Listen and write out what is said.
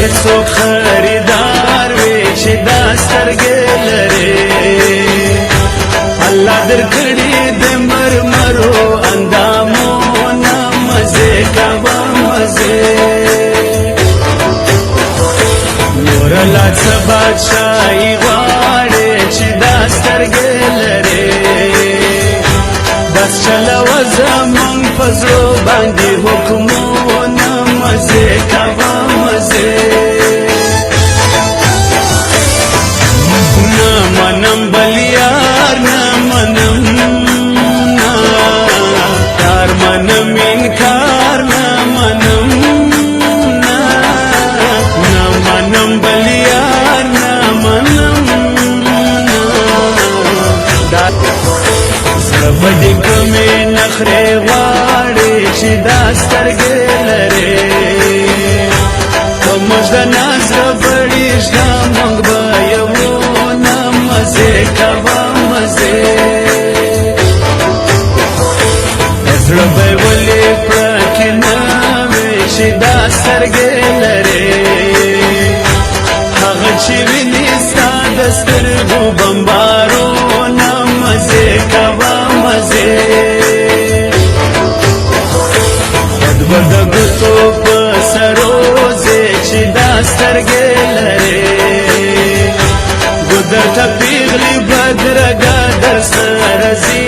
هر څوک خریدار وي چې دا سترګې لري الله درکړي د مرمرو اندامونه مزه کوه مزه نور لا څه بادشاهي غواړي چې دا سترګې لري بس چلوه زمونږ په زړو باندې حکمونه مزه کوه مزه نه منم بل یار نه منم نه کار منم انکار نه منم نه نه منم بل یار نه منم نه زړه بدې کومې نخرې غواړي چې دا سترګې لري په موږ د ناز ربړېږ دا موږ به یو نه مزې کوه مزې زړه به ولې پړکې نه وي چې دا سترګې لري هغه چې ویني ستا د سترګو بمبارونه مزې کوه مزې خود به د ګوتو په سروځې چې دا سترګې لري ګودر ته پیغلې بدرګه در سره ځي